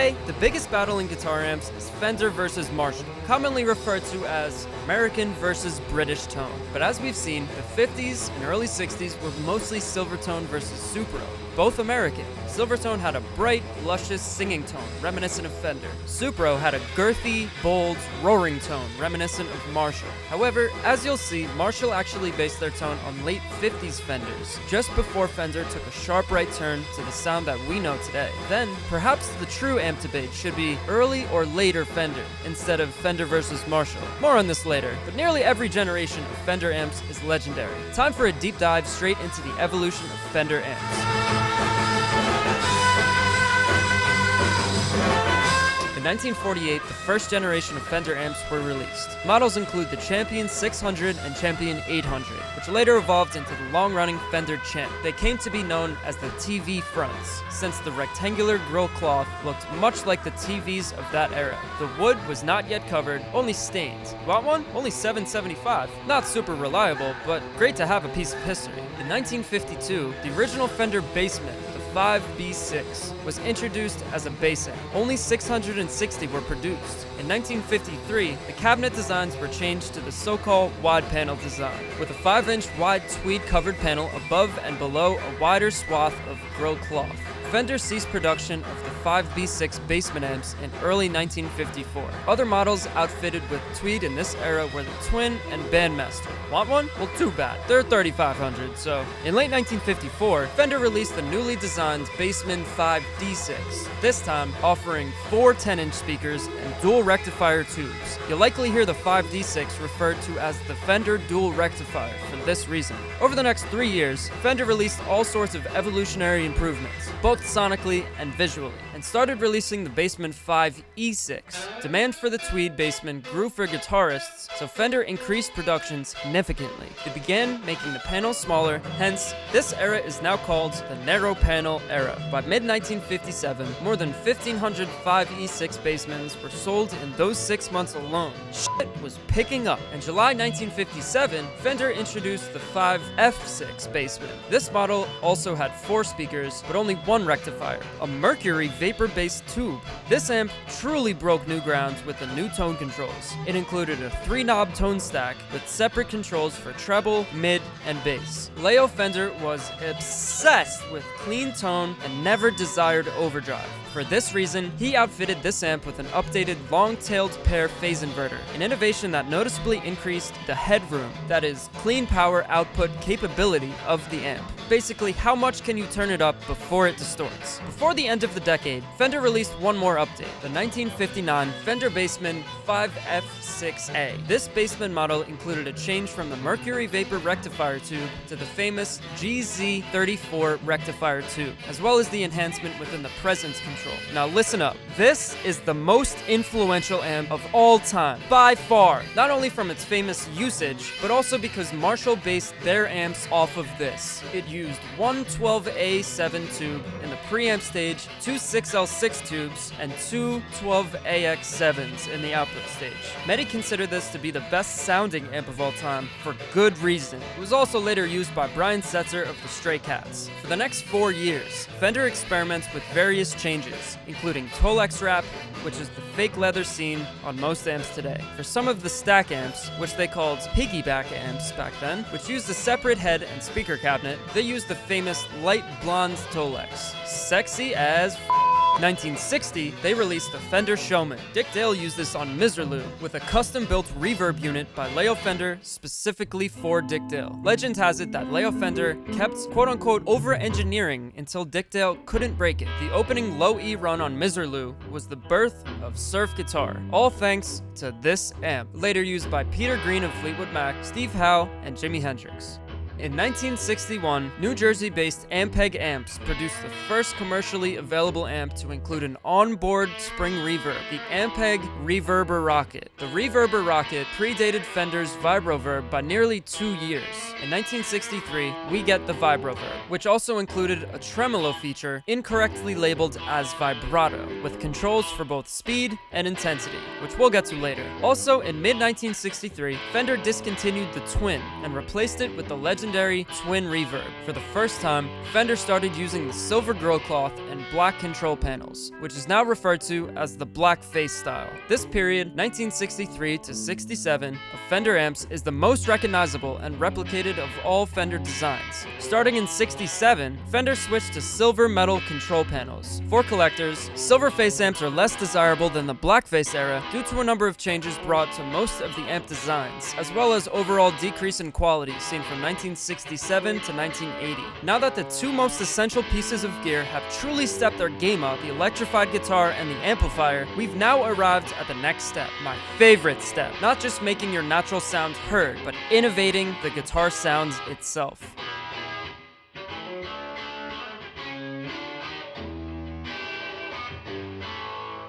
Today, the biggest battle in guitar amps is Fender versus Marshall, commonly referred to as American versus British tone. But as we've seen, the 50s and early 60s were mostly Silvertone versus Supro, both American. Silvertone had a bright, luscious singing tone, reminiscent of Fender. Supro had a girthy, bold, roaring tone, reminiscent of Marshall. However, as you'll see, Marshall actually based their tone on late 50s Fenders, just before Fender took a sharp right turn to the sound that we know today. Then, perhaps the true amp debate should be early or later Fender, instead of Fender versus Marshall. More on this later, but nearly every generation of Fender amps is legendary. Time for a deep dive straight into the evolution of Fender amps. In 1948, the first generation of Fender amps were released. Models include the Champion 600 and Champion 800, which later evolved into the long-running Fender Champ. They came to be known as the TV fronts, since the rectangular grill cloth looked much like the TVs of that era. The wood was not yet covered, only stained. Want one? Only $7.75. Not super reliable, but great to have a piece of history. In 1952, the original Fender Bassman, 5B6, was introduced as a bass amp. Only 660 were produced. In 1953, the cabinet designs were changed to the so-called wide panel design, with a 5-inch wide tweed covered panel above and below a wider swath of grill cloth. Fender ceased production of the 5B6 Bassman amps in early 1954. Other models outfitted with tweed in this era were the Twin and Bandmaster. Want one? Well, too bad. They're $3,500, so. In late 1954, Fender released the newly designed Bassman 5D6, this time offering 4 10-inch speakers and dual rectifier tubes. You'll likely hear the 5D6 referred to as the Fender Dual Rectifier for this reason. Over the next 3 years, Fender released all sorts of evolutionary improvements, both sonically and visually, and started releasing the Bassman 5E6. Demand for the tweed Bassman grew for guitarists, so Fender increased production significantly. They began making the panels smaller, hence, this era is now called the narrow panel era. By mid-1957, more than 1,500 5E6 Bassmans were sold in those 6 months alone. Shit was picking up. In July 1957, Fender introduced the 5F6 Bassman. This model also had 4 speakers, but only 1 rectifier, a mercury vapor-based tube. This amp truly broke new ground with the new tone controls. It included a 3-knob tone stack with separate controls for treble, mid, and bass. Leo Fender was obsessed with clean tone and never desired overdrive. For this reason, he outfitted this amp with an updated long-tailed pair phase inverter, an innovation that noticeably increased the headroom, that is, clean power output capability of the amp. Basically, how much can you turn it up before it distorts? Before the end of the decade, Fender released one more update, the 1959 Fender Bassman 5F6A. This Bassman model included a change from the mercury vapor rectifier tube to the famous GZ34 rectifier tube, as well as the enhancement within the presence control. Now listen up, this is the most influential amp of all time, by far, not only from its famous usage, but also because Marshall based their amps off of this. It used one 12A7 tube in the preamp stage, 2 6L6 tubes, and 2 12AX7s in the output stage. Many consider this to be the best sounding amp of all time, for good reason. It was also later used by Brian Setzer of the Stray Cats. For the next 4 years, Fender experiments with various changes, including Tolex wrap, which is the fake leather seen on most amps today. For some of the stack amps, which they called piggyback amps back then, which used a separate head and speaker cabinet, they used the famous light blonde Tolex. Sexy as 1960, they released the Fender Showman. Dick Dale used this on Miserlou with a custom-built reverb unit by Leo Fender specifically for Dick Dale. Legend has it that Leo Fender kept quote-unquote over-engineering until Dick Dale couldn't break it. The opening low-E run on Miserlou was the birth of surf guitar, all thanks to this amp, later used by Peter Green of Fleetwood Mac, Steve Howe, and Jimi Hendrix. In 1961, New Jersey-based Ampeg Amps produced the first commercially available amp to include an onboard spring reverb, the Ampeg Reverber Rocket. The Reverber Rocket predated Fender's Vibroverb by nearly 2 years. In 1963, we get the Vibroverb, which also included a tremolo feature incorrectly labeled as vibrato, with controls for both speed and intensity, which we'll get to later. Also, in mid-1963, Fender discontinued the Twin and replaced it with the legendary legendary twin reverb. For the first time, Fender started using the silver grill cloth and black control panels, which is now referred to as the black face style. This period, 1963 to 67, of Fender amps is the most recognizable and replicated of all Fender designs. Starting in 67, Fender switched to silver metal control panels. For collectors, silver face amps are less desirable than the black face era due to a number of changes brought to most of the amp designs, as well as overall decrease in quality seen from 1967 to 1980. Now that the two most essential pieces of gear have truly stepped their game up, the electrified guitar and the amplifier, we've now arrived at the next step, my favorite step. Not just making your natural sound heard, but innovating the guitar sounds itself.